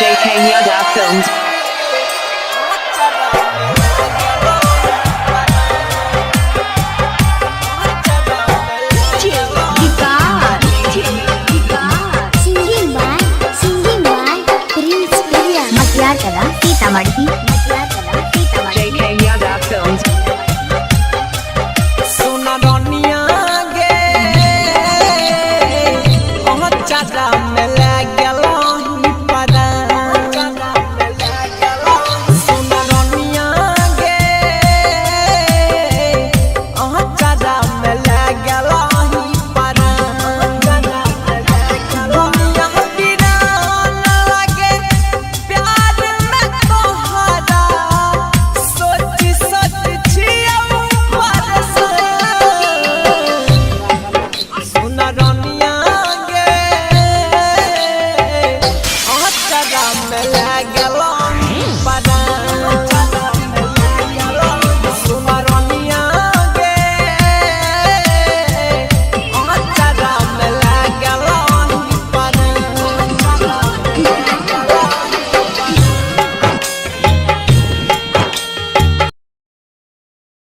JK Yadav Films. Sitamarhi JK Yadav Films. सोना रनिया गे चाचा में लग गेलो परा सोना रनिया गे चाचा में लग गेलो परा दुनिया वीरान लगे प्यार में तोहरा सोच सोच छिया सोना रनिया